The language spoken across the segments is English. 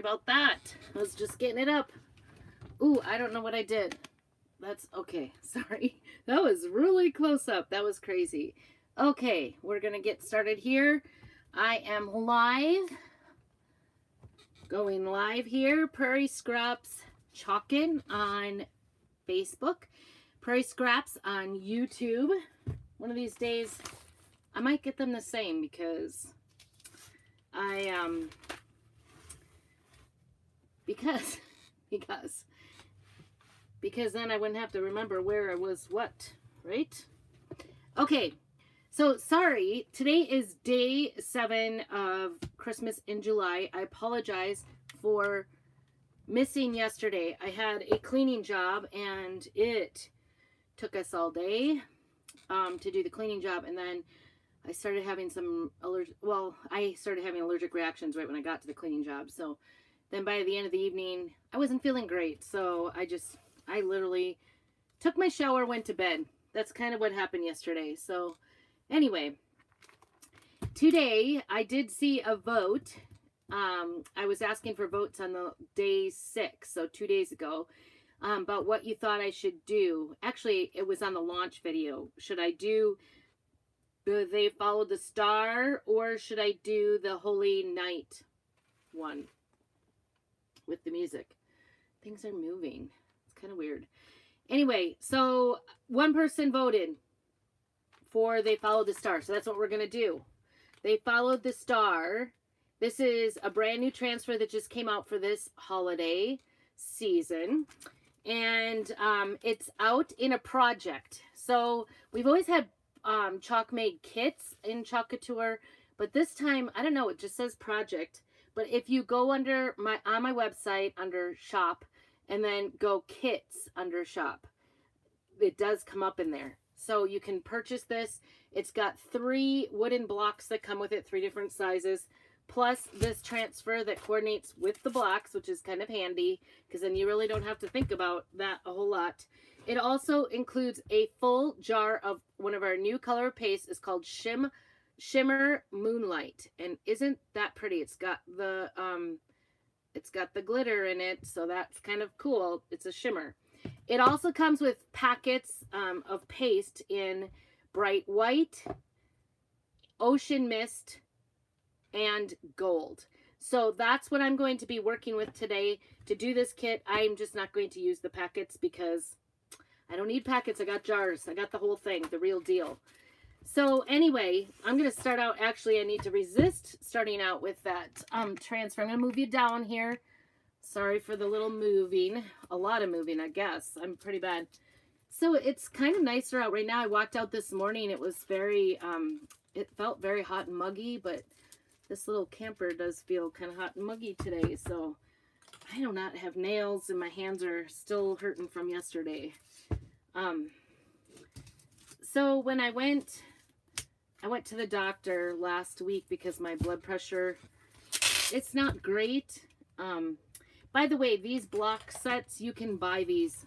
about that. I was just getting it up. Ooh, I don't know what I did. That's okay. Sorry. That was really close up. That was crazy. Okay, we're going to get started here. I am live. Going live here. Prairie Scraps Chalkin on Facebook. Prairie Scraps on YouTube. One of these days, I might get them the same because because then I wouldn't have to remember where I was what, right? Okay, so sorry, today is day 7 of Christmas in July. I apologize for missing yesterday. I had a cleaning job and it took us all day to do the cleaning job, and then I started having some allergic reactions right when I got to the cleaning job. So then by the end of the evening, I wasn't feeling great. So I literally took my shower, went to bed. That's kind of what happened yesterday. So anyway, today I did see a vote. I was asking for votes on the day 6, so 2 days ago, about what you thought I should do. Actually, it was on the launch video. Should I do They Followed the Star, or should I do the Holy Night one with the music? Things are moving. It's kind of weird. Anyway, so one person voted for They Followed the Star, so that's what we're going to do. They Followed the Star. This is a brand new transfer that just came out for this holiday season, and it's out in a project. So we've always had chalk made kits in Chalk Couture, but this time, I don't know, it just says project. But if you go on my website under shop and then go kits under shop, it does come up in there. So you can purchase this. It's got 3 wooden blocks that come with it, 3 different sizes, plus this transfer that coordinates with the blocks, which is kind of handy because then you really don't have to think about that a whole lot. It also includes a full jar of one of our new color pastes. It's called Shimmer Moonlight, and isn't that pretty? It's got the glitter in it, so that's kind of cool. It's a shimmer. It also comes with packets of paste in bright white, ocean mist, and gold. So that's what I'm going to be working with today to do this kit. I'm just not going to use the packets because I don't need packets. I got jars. I got the whole thing, the real deal. So anyway, I'm going to start out. Actually, I need to resist starting out with that transfer. I'm going to move you down here. Sorry for the little moving. A lot of moving, I guess. I'm pretty bad. So it's kind of nicer out right now. I walked out this morning. It was very, it felt very hot and muggy, but this little camper does feel kind of hot and muggy today. So I do not have nails and my hands are still hurting from yesterday. So when I went to the doctor last week because my blood pressure, it's not great. By the way, these block sets, you can buy these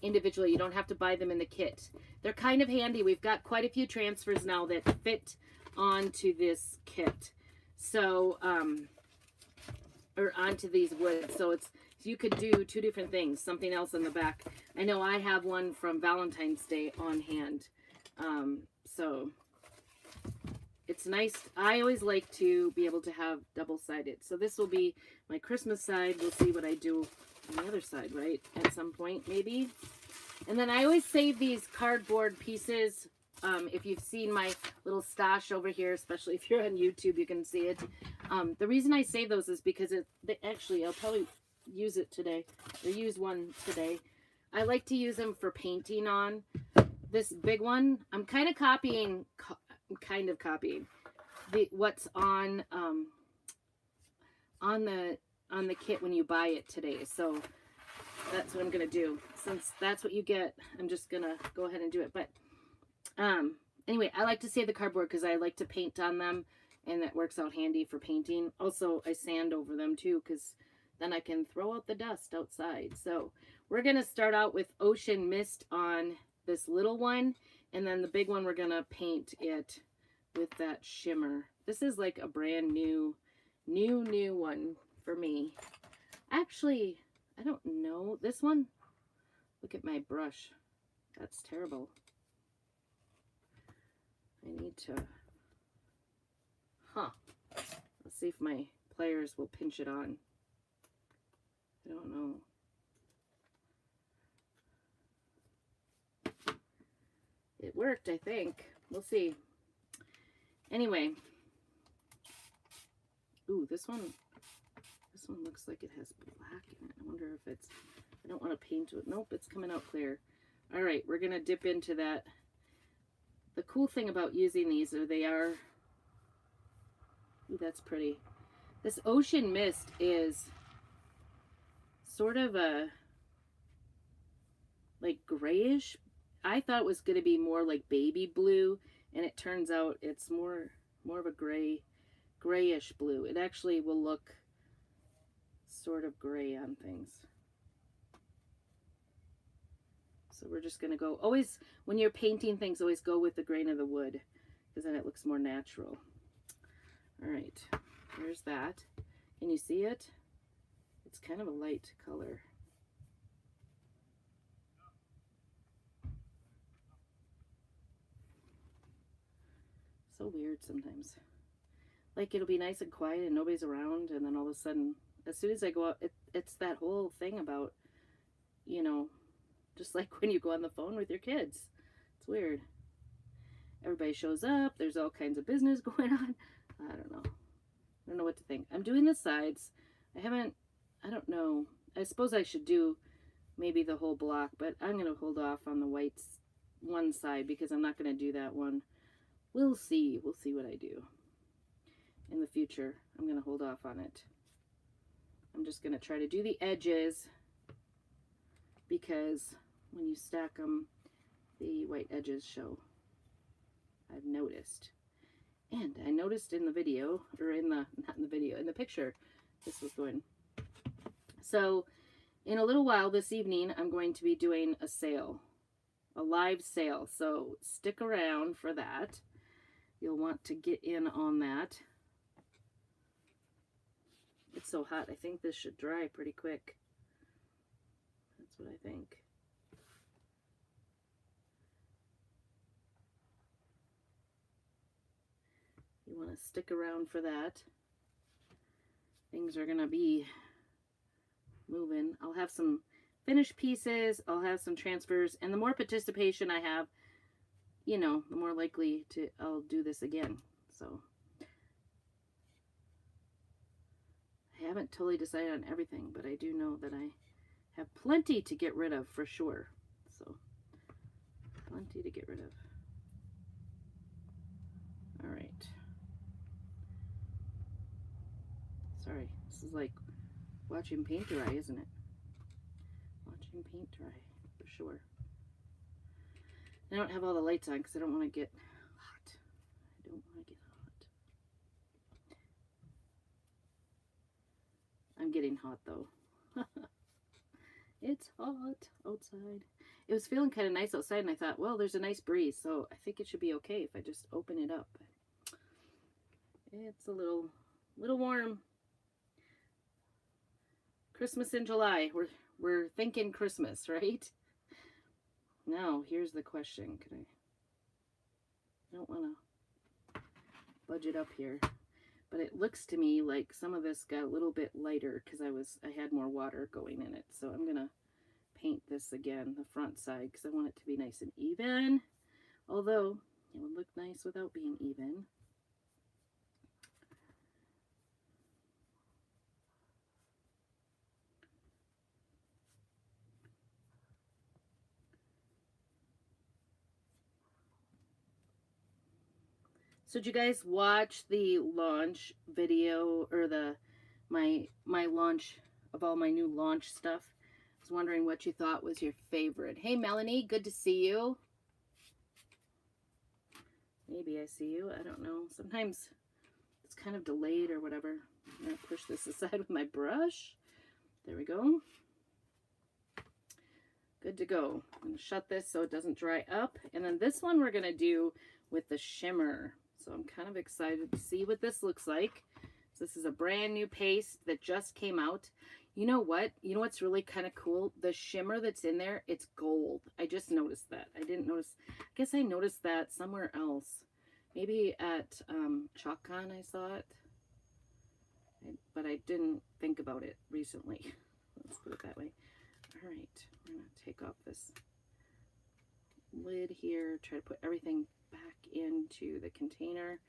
individually. You don't have to buy them in the kit. They're kind of handy. We've got quite a few transfers now that fit onto this kit. So, or onto these woods. So you could do 2 different things, something else in the back. I know I have one from Valentine's Day on hand. So it's nice. I always like to be able to have double-sided. So this will be my Christmas side. We'll see what I do on the other side, right? At some point, maybe. And then I always save these cardboard pieces. If you've seen my little stash over here, especially if you're on YouTube, you can see it. The reason I save those is because actually, I'll probably use it today, or use one today. I like to use them for painting on. This big one, I'm kind of copying what's on the kit when you buy it today. So that's what I'm gonna do. Since that's what you get, I'm just gonna go ahead and do it. But anyway, I like to save the cardboard because I like to paint on them, and that works out handy for painting. Also, I sand over them too because then I can throw out the dust outside. So we're gonna start out with Ocean Mist on this little one, and then the big one we're gonna paint it with that shimmer. This is like a brand new one for me. actually, I don't know. This one, look at my brush. That's terrible. I need to, let's see if my pliers will pinch it on. I don't know. It worked, I think. We'll see. Anyway. Ooh, this one looks like it has black in it. I wonder if it's, I don't want to paint it. Nope, it's coming out clear. All right, we're going to dip into that. The cool thing about using these are they are, ooh, that's pretty. This Ocean Mist is sort of a, like grayish. I thought it was going to be more like baby blue, and it turns out it's more of a grayish blue. It actually will look sort of gray on things. So we're just going to go, always, when you're painting things, always go with the grain of the wood, because then it looks more natural. All right, there's that. Can you see it? It's kind of a light color. So weird sometimes. Like, it'll be nice and quiet and nobody's around, and then all of a sudden, as soon as I go out, it's that whole thing about, you know, just like when you go on the phone with your kids. It's weird. Everybody shows up. There's all kinds of business going on. I don't know. I don't know what to think. I'm doing the sides. I don't know. I suppose I should do maybe the whole block, but I'm going to hold off on the whites one side because I'm not going to do that one. We'll see. We'll see what I do in the future. I'm going to hold off on it. I'm just going to try to do the edges because when you stack them, the white edges show. I've noticed. And I noticed in the video, or in the, not in the video, in the picture, this was going. So in a little while this evening, I'm going to be doing a sale, a live sale. So stick around for that. You'll want to get in on that. It's so hot. I think this should dry pretty quick. That's what I think. You want to stick around for that. Things are going to be moving. I'll have some finished pieces. I'll have some transfers. And the more participation I have, you know, the more likely I'll do this again. So I haven't totally decided on everything, but I do know that I have plenty to get rid of for sure. So plenty to get rid of. All right. Sorry, this is like watching paint dry, isn't it? Watching paint dry, for sure. I don't have all the lights on because I don't want to get hot. I don't want to get hot. I'm getting hot though. It's hot outside. It was feeling kind of nice outside, and I thought, well, there's a nice breeze, so I think it should be okay if I just open it up. It's a little warm. Christmas in July. We're thinking Christmas, right? Now, here's the question. I don't want to budge it up here, but it looks to me like some of this got a little bit lighter because I had more water going in it. So I'm gonna paint this again, the front side, because I want it to be nice and even. Although it would look nice without being even. So did you guys watch the launch video, or my launch of all my new launch stuff? I was wondering what you thought was your favorite. Hey Melanie, good to see you. Maybe I see you, I don't know. Sometimes it's kind of delayed or whatever. I'm gonna push this aside with my brush. There we go. Good to go. I'm gonna shut this so it doesn't dry up. And then this one we're gonna do with the shimmer. So I'm kind of excited to see what this looks like. So this is a brand new paste that just came out. You know what? You know what's really kind of cool? The shimmer that's in there, it's gold. I just noticed that. I didn't notice. I guess I noticed that somewhere else. Maybe at ChalkCon I saw it. But I didn't think about it recently. Let's put it that way. All right. We're going to take off this lid here. Try to put everything back into the container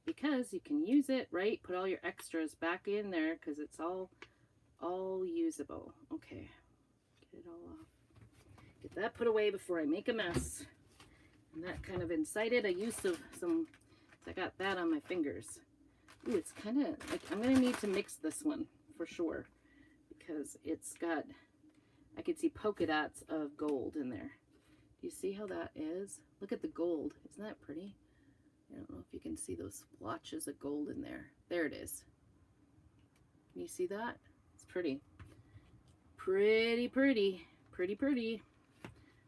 because you can use it, right? Put all your extras back in there because it's all usable. Okay, get it all off. Get that put away before I make a mess. And that kind of incited a use of some, I got that on my fingers. Ooh, it's kind of like, I'm going to need to mix this one for sure because it's got, I could see polka dots of gold in there. Do you see how that is? Look at the gold. Isn't that pretty? I don't know if you can see those splotches of gold in there. There it is. Can you see that? It's pretty. Pretty, pretty. Pretty, pretty.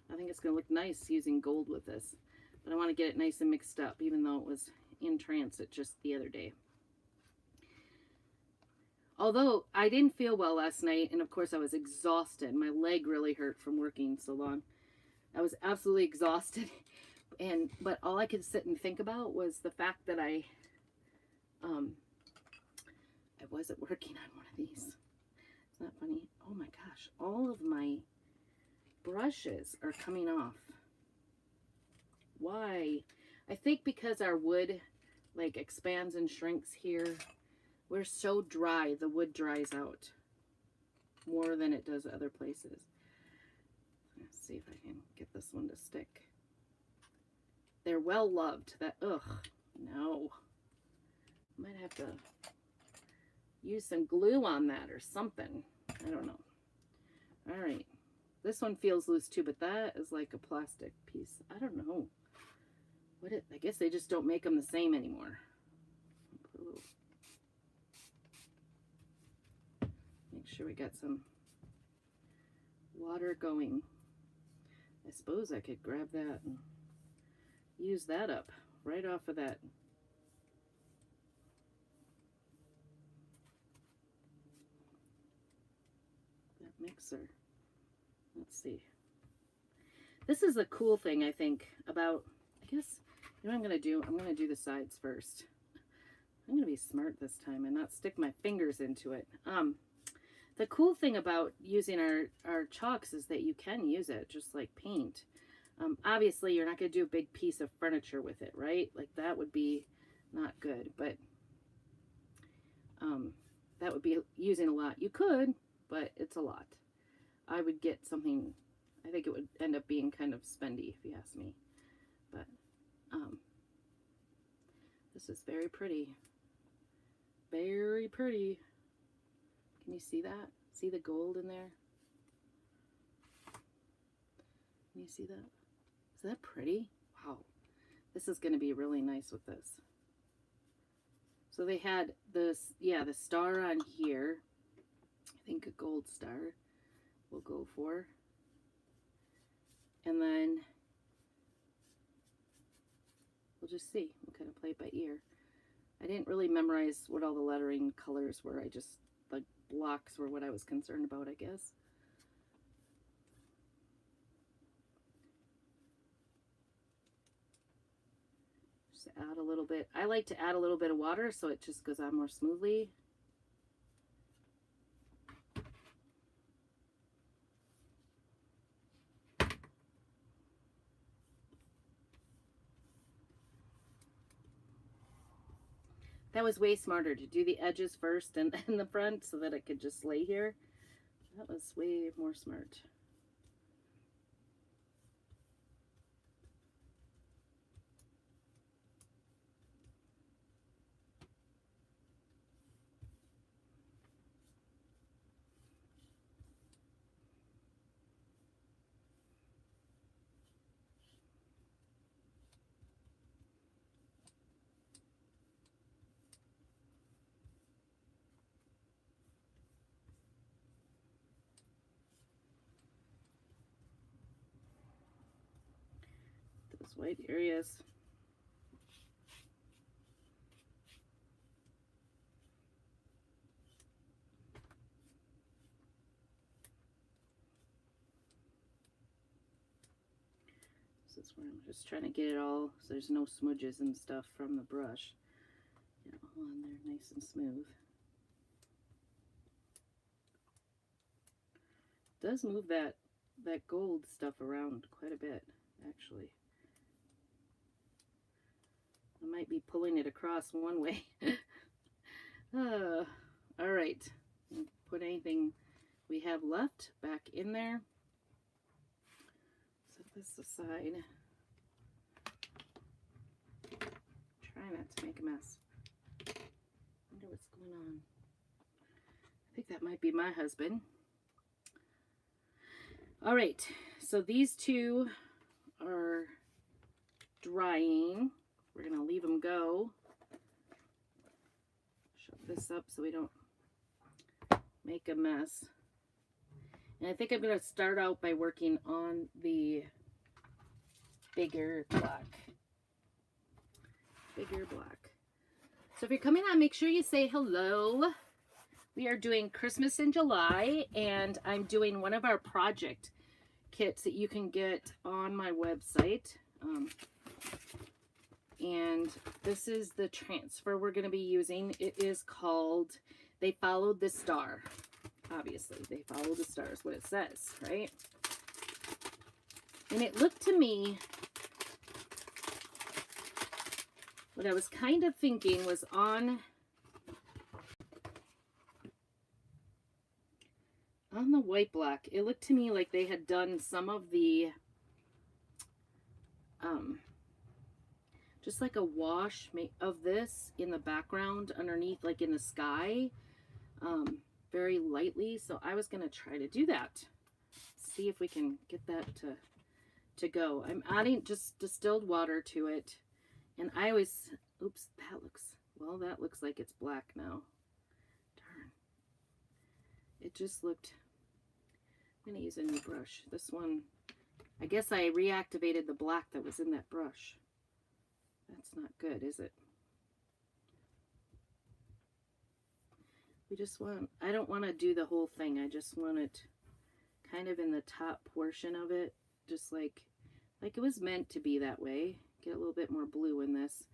I think it's going to look nice using gold with this. But I want to get it nice and mixed up, even though it was in transit just the other day. Although I didn't feel well last night, and of course I was exhausted. My leg really hurt from working so long. I was absolutely exhausted. But all I could sit and think about was the fact that I wasn't working on one of these. Isn't that funny? Oh my gosh, all of my brushes are coming off. Why? I think because our wood like expands and shrinks here. We're so dry, the wood dries out more than it does other places. Let's see if I can get this one to stick. They're well loved. That, ugh, no. Might have to use some glue on that or something. I don't know. All right. This one feels loose too, but that is like a plastic piece. I don't know. I guess they just don't make them the same anymore. Make sure we got some water going. I suppose I could grab that and use that up right off of that. That mixer. Let's see. This is the cool thing, I think, about, I guess, you know what I'm going to do? I'm going to do the sides first. I'm going to be smart this time and not stick my fingers into it. The cool thing about using our chalks is that you can use it just like paint. Obviously, you're not going to do a big piece of furniture with it, right? Like that would be not good, but that would be using a lot. You could, but it's a lot. I would get something, I think it would end up being kind of spendy if you ask me. But this is very pretty. Very pretty. Can you see that? See the gold in there? Can you see that? Is that pretty? Wow. This is going to be really nice with this. So they had this, yeah, the star on here. I think a gold star we'll go for. And then we'll just see. We'll kind of play it by ear. I didn't really memorize what all the lettering colors were. I just, the blocks were what I was concerned about, I guess. Just add a little bit. I like to add a little bit of water so it just goes on more smoothly. That was way smarter to do the edges first and then the front so that it could just lay here. That was way more smart. Those white areas. This is where I'm just trying to get it all so there's no smudges and stuff from the brush. Get it all on there nice and smooth. It does move that gold stuff around quite a bit, actually. I might be pulling it across one way. All right. Put anything we have left back in there. Set this aside. Try not to make a mess. Wonder what's going on. I think that might be my husband. All right, so these two are drying. We're gonna leave them go. Shove this up so we don't make a mess. And I think I'm gonna start out by working on the bigger black. Bigger black. So if you're coming on, make sure you say hello. We are doing Christmas in July, and I'm doing one of our project kits that you can get on my website. And this is the transfer we're going to be using. It is called They Followed the Star. Obviously, They Followed the Star is what it says, right? And it looked to me, what I was kind of thinking was on the white black, it looked to me like they had done some of the, just like a wash of this in the background underneath, like in the sky, very lightly. So I was going to try to do that. See if we can get that to go. I'm adding just distilled water to it. And I always, oops, that looks like it's black now. Darn. It just looked, I'm going to use a new brush. This one, I guess I reactivated the black that was in that brush. That's not good, is it? I don't want to do the whole thing. I just want it kind of in the top portion of it. Just like it was meant to be that way. Get a little bit more blue in this.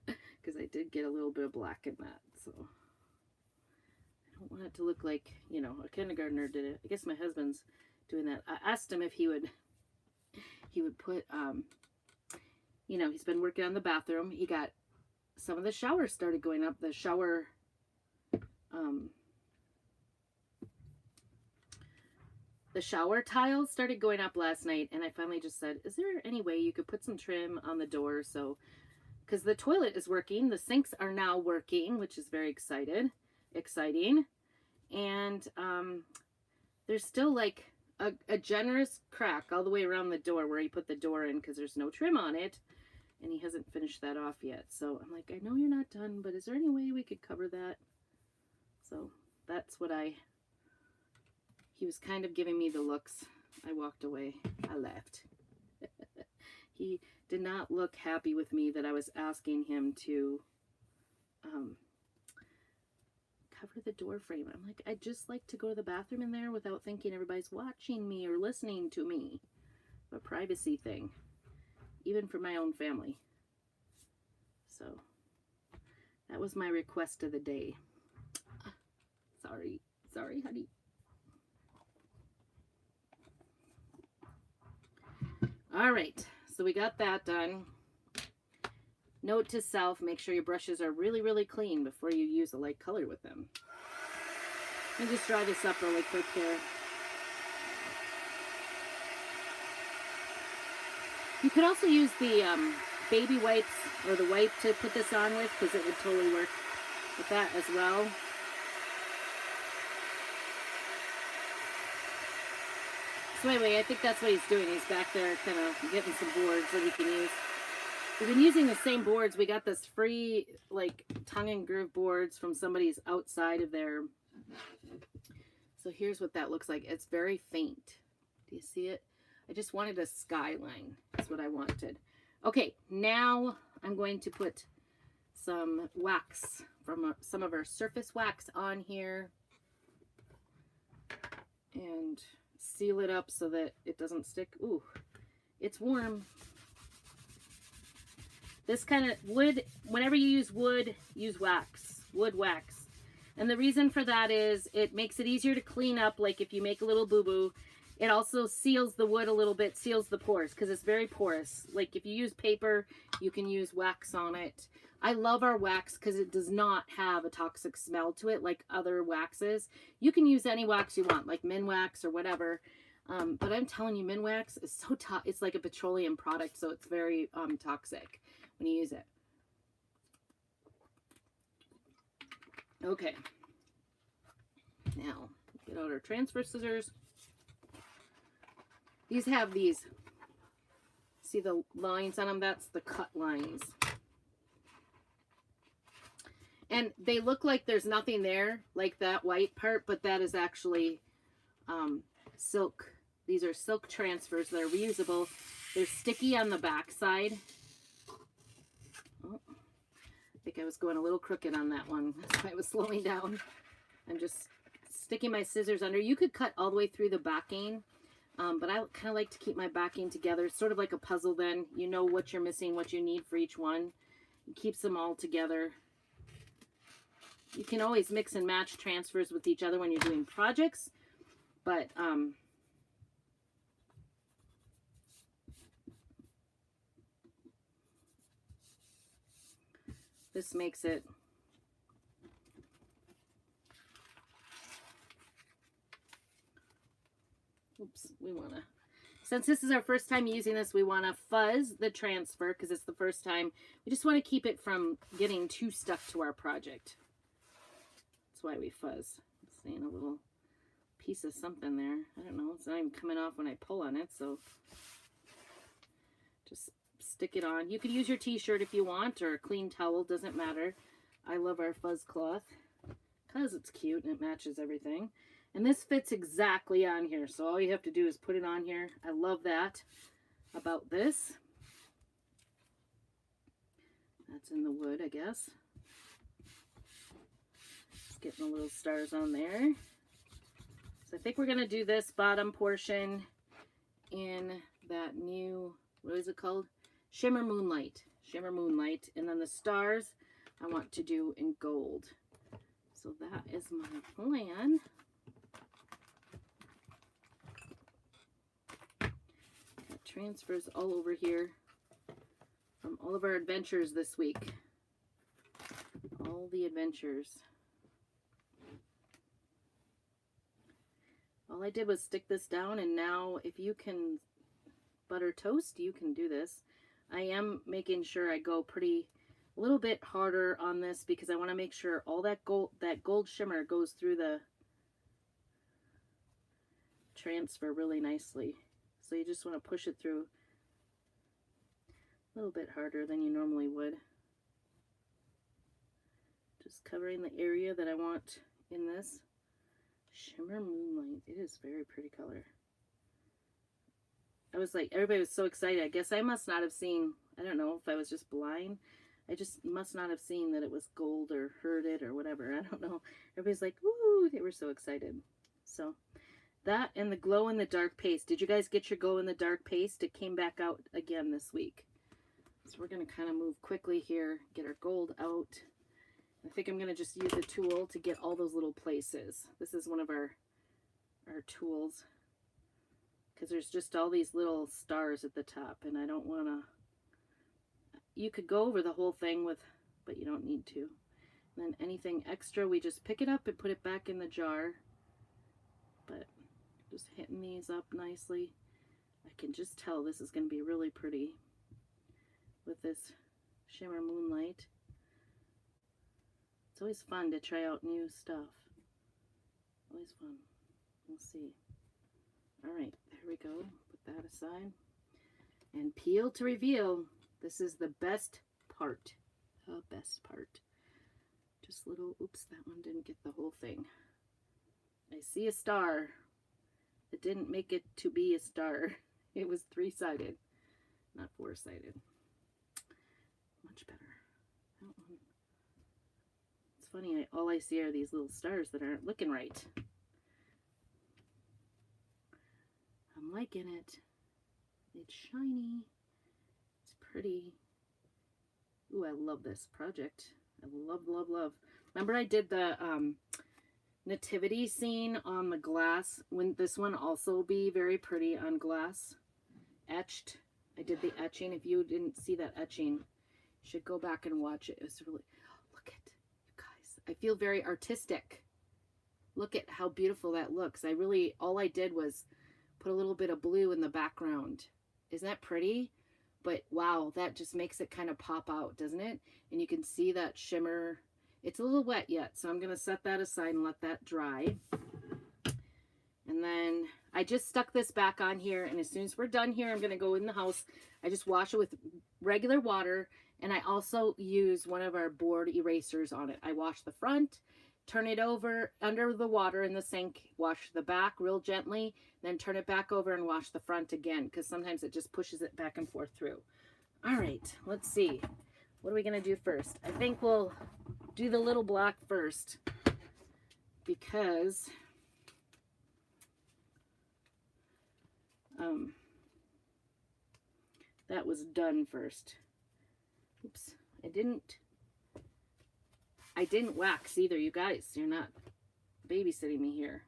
Because I did get a little bit of black in that. So I don't want it to look like, you know, a kindergartner did it. I guess my husband's doing that. I asked him if he would put, you know, he's been working on the bathroom. He got some of the showers started going up. The shower, the shower tiles started going up last night. And I finally just said, is there any way you could put some trim on the door? So, because the toilet is working. The sinks are now working, which is very exciting. And there's still like a generous crack all the way around the door where he put the door in because there's no trim on it. And he hasn't finished that off yet. So I'm like, I know you're not done, but is there any way we could cover that? So that's what he was kind of giving me the looks. I walked away. I left. He did not look happy with me that I was asking him to cover the door frame. I'm like, I'd just like to go to the bathroom in there without thinking everybody's watching me or listening to me. A privacy thing. Even for my own family. So that was my request of the day. Sorry, honey. All right, so we got that done. Note to self, make sure your brushes are really, really clean before you use a light color with them. Let me just dry this up really quick here. You could also use the baby wipes or the wipe to put this on with, because it would totally work with that as well. So anyway, I think that's what he's doing. He's back there kind of getting some boards that he can use. We've been using the same boards. We got this free, like, tongue and groove boards from somebody's outside of there. So here's what that looks like. It's very faint. Do you see it? I just wanted a skyline. That's what I wanted. Okay, now I'm going to put some wax from some of our surface wax on here. And seal it up so that it doesn't stick. Ooh, It's warm. This kind of wood, whenever you use wood, use wax, wood wax. And the reason for that is it makes it easier to clean up, like if you make a little boo-boo. It also seals the wood a little bit, seals the pores, because it's very porous. Like if you use paper, you can use wax on it. I love our wax because it does not have a toxic smell to it like other waxes. You can use any wax you want, like Minwax or whatever. But I'm telling you, Minwax is so tough. It's like a petroleum product, so it's very toxic when you use it. Okay. Now, get out our transfer scissors. These have these, see the lines on them? That's the cut lines. And they look like there's nothing there, like that white part, but that is actually silk. These are silk transfers that are reusable. They're sticky on the back side. Oh, I think I was going a little crooked on that one. That's why I was slowing down. I'm just sticking my scissors under. You could cut all the way through the backing. But I kind of like to keep my backing together. It's sort of like a puzzle then. You know what you're missing, what you need for each one. It keeps them all together. You can always mix and match transfers with each other when you're doing projects. But this makes it oops, we want to, since this is our first time using this, we want to fuzz the transfer because it's the first time. We just want to keep it from getting too stuck to our project. That's why we fuzz. I'm seeing a little piece of something there. I don't know. It's not even coming off when I pull on it, so just stick it on. You could use your t-shirt if you want, or a clean towel, doesn't matter. I love our fuzz cloth because it's cute and it matches everything. And this fits exactly on here, so all you have to do is put it on here. I love that about this. That's in the wood, I guess. Just getting the little stars on there. So I think we're going to do this bottom portion in that new, what is it called? Shimmer Moonlight. Shimmer Moonlight. And then the stars I want to do in gold. So that is my plan. Got transfers all over here from all of our adventures this week. All the adventures. All I did was stick this down, and now if you can butter toast, you can do this. I am making sure I go a little bit harder on this because I want to make sure all that gold shimmer goes through the transfer really nicely. So you just want to push it through a little bit harder than you normally would. Just covering the area that I want in this. Shimmer Moonlight. It is very pretty color. I was like, everybody was so excited. I guess I must not have seen, I don't know if I was just blind. I just must not have seen that it was gold or heard it or whatever. I don't know. Everybody's like, woo, they were so excited. So that and the glow in the dark paste. Did you guys get your glow in the dark paste? It came back out again this week. So we're going to kind of move quickly here, get our gold out. I think I'm going to just use a tool to get all those little places. This is one of our tools because there's just all these little stars at the top, and I don't want to, you could go over the whole thing with, but you don't need to. And then anything extra, we just pick it up and put it back in the jar. But just hitting these up nicely. I can just tell this is going to be really pretty with this Shimmer Moonlight. It's always fun to try out new stuff. Always fun. We'll see. All right, there we go. Put that aside. And peel to reveal. This is the best part. The best part. Just little, oops, that one didn't get the whole thing. I see a star. It didn't make it to be a star. It was three-sided, not four-sided. Much better. That one. It's funny, all I see are these little stars that aren't looking right. I'm liking it. It's shiny. It's pretty. Ooh, I love this project. I love, love, love. Remember I did the nativity scene on the glass? Wouldn't this one also be very pretty on glass? Etched. I did the etching. If you didn't see that etching, you should go back and watch it. It's really, look at, you guys. I feel very artistic. Look at how beautiful that looks. All I did was put a little bit of blue in the background. Isn't that pretty? But wow, that just makes it kind of pop out, doesn't it? And you can see that shimmer. It's a little wet yet, so I'm going to set that aside and let that dry. And then I just stuck this back on here, and as soon as we're done here, I'm going to go in the house. I just wash it with regular water, and I also use one of our board erasers on it. I wash the front, turn it over under the water in the sink, wash the back real gently, then turn it back over and wash the front again, because sometimes it just pushes it back and forth through. All right, let's see. What are we going to do first? I think we'll do the little block first, because that was done first. Oops, I didn't wax either, you guys. You're not babysitting me here.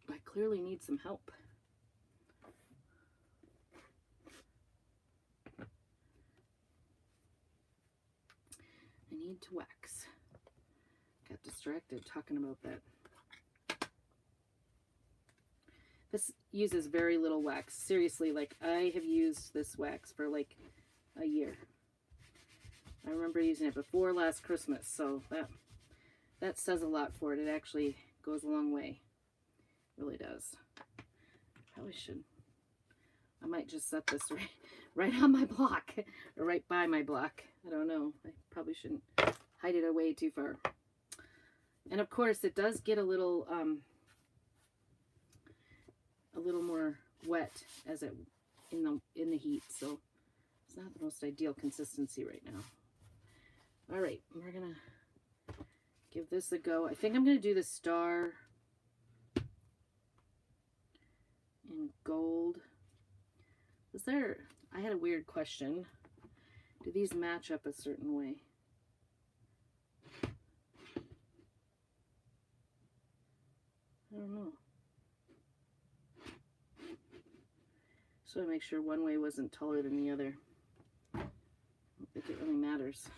I clearly need some help. I need to wax. Got distracted talking about that. This uses very little wax. Seriously, like I have used this wax for like a year. I remember using it before last Christmas, so that says a lot for it. It actually goes a long way. It really does. Probably should. I might just set this right on my block, or right by my block. I don't know. I probably shouldn't hide it away too far. And of course, it does get a little more wet as it in the heat, so it's not the most ideal consistency right now. All right, we're gonna give this a go. I think I'm gonna do the star in gold. I had a weird question. Do these match up a certain way? I don't know. So I make sure one way wasn't taller than the other. I don't think it really matters.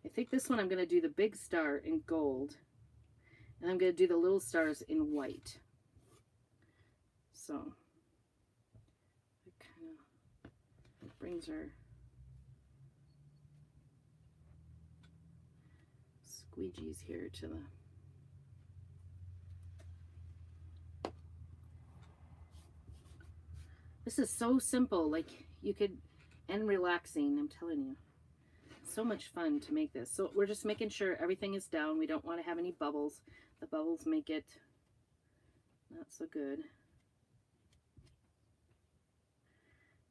I think this one I'm going to do the big star in gold, and I'm going to do the little stars in white. So it kind of brings our squeegees here to the This is so simple, like you could, and relaxing, I'm telling you. So much fun to make this. So we're just making sure everything is down. We don't want to have any bubbles. The bubbles make it not so good.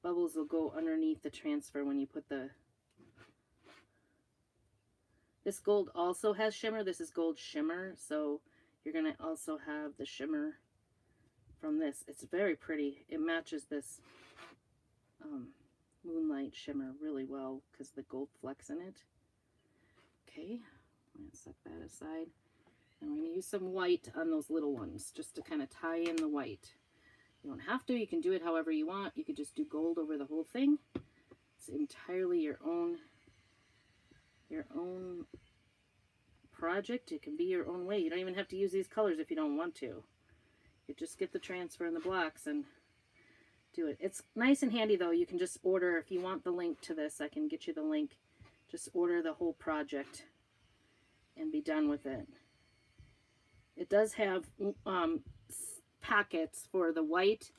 Bubbles will go underneath the transfer when you put the... This gold also has shimmer. This is gold shimmer, so you're going to also have the shimmer from this. It's very pretty. It matches this moonlight shimmer really well because the gold flecks in it. Okay, I'm going to set that aside. And we're going to use some white on those little ones just to kind of tie in the white. You don't have to. You can do it however you want. You could just do gold over the whole thing. It's entirely your own project. It can be your own way. You don't even have to use these colors if you don't want to. You just get the transfer and the blocks and do it. It's nice and handy though. You can just order, if you want the link to this, I can get you the link. Just order the whole project and be done with it. It does have packets for the white,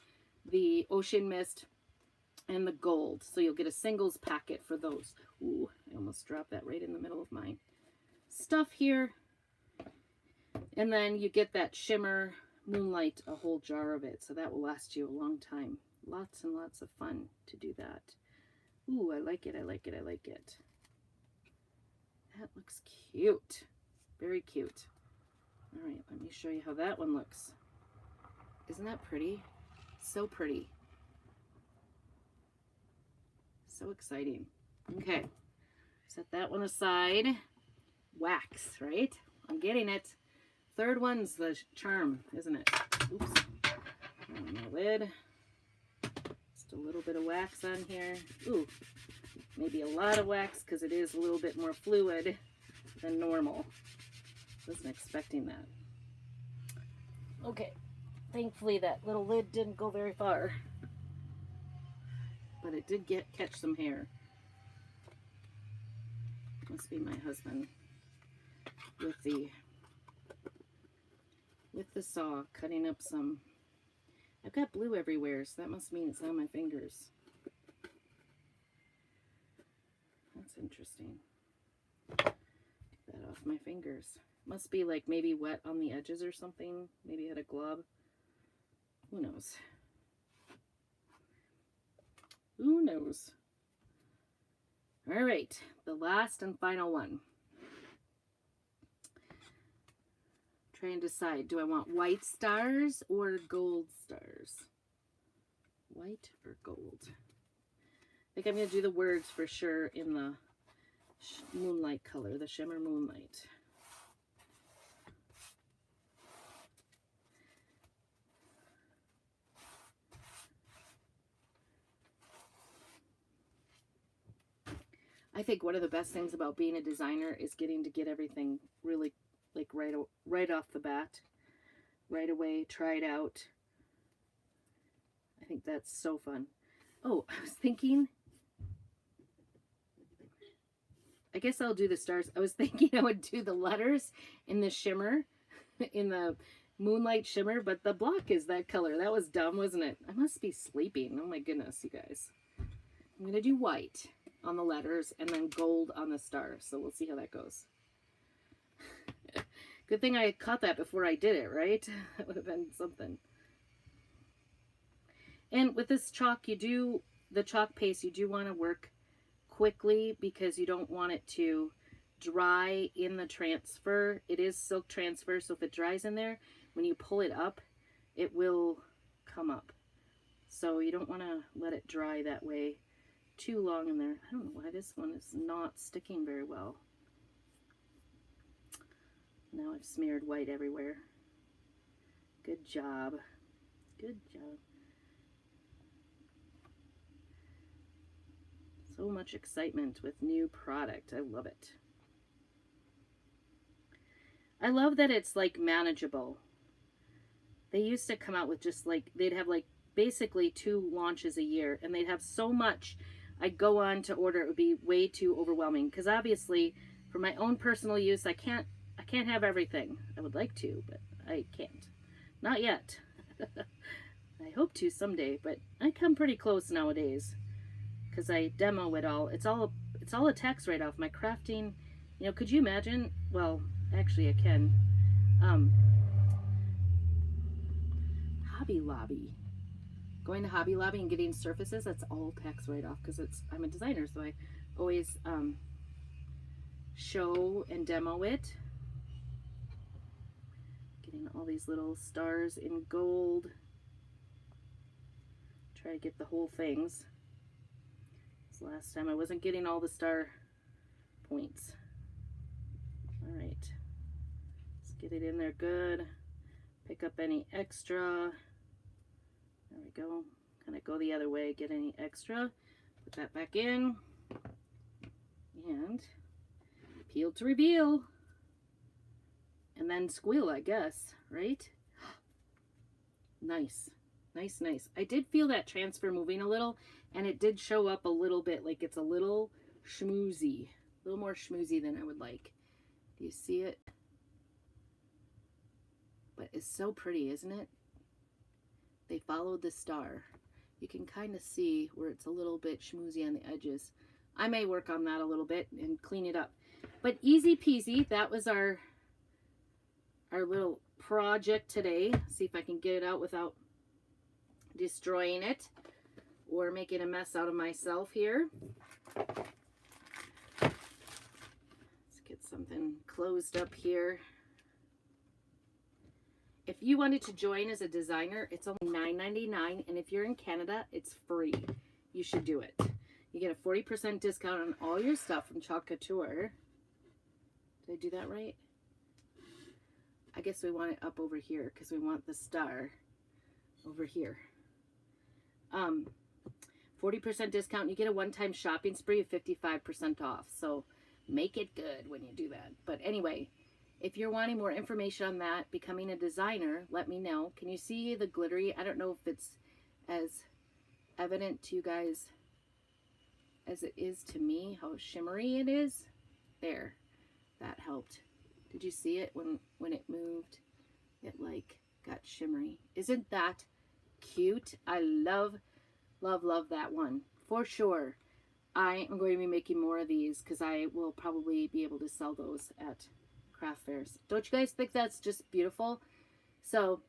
the ocean mist, and the gold. So you'll get a singles packet for those. Ooh, I almost dropped that right in the middle of my stuff here. And then you get that shimmer moonlight, a whole jar of it. So that will last you a long time. Lots and lots of fun to do that. Ooh, I like it, I like it, I like it. That looks cute. Very cute. All right, let me show you how that one looks. Isn't that pretty? So pretty. So exciting. Okay, set that one aside. Wax, right? I'm getting it. Third one's the charm, isn't it? Oops. On the lid. Just a little bit of wax on here. Ooh, maybe a lot of wax because it is a little bit more fluid than normal. Wasn't expecting that. Okay, thankfully that little lid didn't go very far, but it did catch some hair. Must be my husband with the saw cutting up some. I've got blue everywhere, so that must mean it's on my fingers. That's interesting. Get that off my fingers. Must be like maybe wet on the edges or something. Maybe it had a glove. Who knows? Who knows? All right, the last and final one. Try and decide, do I want white stars or gold stars? White or gold? I think I'm going to do the words for sure in the moonlight color, the shimmer moonlight. I think one of the best things about being a designer is getting to get everything really like right off the bat, right away, try it out. I think that's so fun. Oh, I was thinking, I guess I'll do the stars. I was thinking I would do the letters in the shimmer, in the moonlight shimmer, but the block is that color. That was dumb, wasn't it? I must be sleeping. Oh my goodness, you guys. I'm going to do white on the letters and then gold on the star. So we'll see how that goes. Good thing I caught that before I did it, right? That would have been something. And with this chalk, the chalk paste, you do want to work quickly because you don't want it to dry in the transfer. It is silk transfer, so if it dries in there, when you pull it up, it will come up. So you don't want to let it dry that way too long in there. I don't know why this one is not sticking very well. Now I've smeared white everywhere. Good job. Good job. So much excitement with new product. I love it. I love that it's like manageable. They used to come out with just like, they'd have like basically 2 launches a year and they'd have so much. I'd go on to order, it would be way too overwhelming because obviously for my own personal use, I can't have everything. I would like to, but I can't. Not yet. I hope to someday, but I come pretty close nowadays because I demo it all. It's all a text right off my crafting. You know, could you imagine? Well, actually I can. Hobby Lobby. Going to Hobby Lobby and getting surfaces, that's all text right off because I'm a designer, so I always show and demo it. Getting all these little stars in gold. Try to get the whole things. This last time I wasn't getting all the star points. All right, let's get it in there good. Pick up any extra. There we go. Kind of go the other way, get any extra. Put that back in. And peel to reveal. And then squeal, I guess, right? Nice. Nice, nice. I did feel that transfer moving a little, and it did show up a little bit like it's a little schmoozy. A little more schmoozy than I would like. Do you see it? But it's so pretty, isn't it? They followed the star. You can kind of see where it's a little bit schmoozy on the edges. I may work on that a little bit and clean it up. But easy peasy, that was our little project today. See if I can get it out without destroying it or making a mess out of myself here. Let's get something closed up here. if you wanted to join as a designer, it's only $9.99, and if you're in Canada, it's free. You should do it. You get a 40% discount on all your stuff from Chalk Couture. Did I do that right? I guess we want it up over here because we want the star over here. 40% discount. You get a one-time shopping spree of 55% off. So make it good when you do that. But anyway, if you're wanting more information on that, becoming a designer, let me know. Can you see the glittery? I don't know if it's as evident to you guys as it is to me, how shimmery it is. There, that helped. Did you see it when it moved? It like got shimmery. Isn't that cute? I love that one for sure. I am going to be making more of these because I will probably be able to sell those at craft fairs. Don't you guys think that's just beautiful? So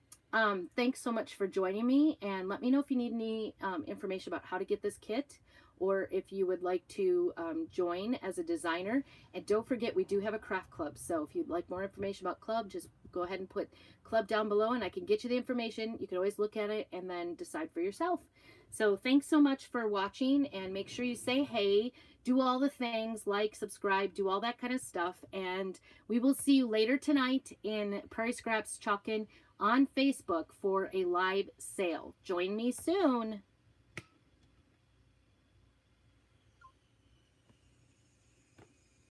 thanks so much for joining me, and let me know if you need any information about how to get this kit, or if you would like to join as a designer. And don't forget, we do have a craft club, so if you'd like more information about club, just go ahead and put club down below and I can get you the information. You can always look at it and then decide for yourself. So thanks so much for watching, and make sure you say hey, do all the things, like, subscribe, do all that kind of stuff, and we will see you later tonight in Prairie Scraps Chalkin on Facebook for a live sale. Join me soon.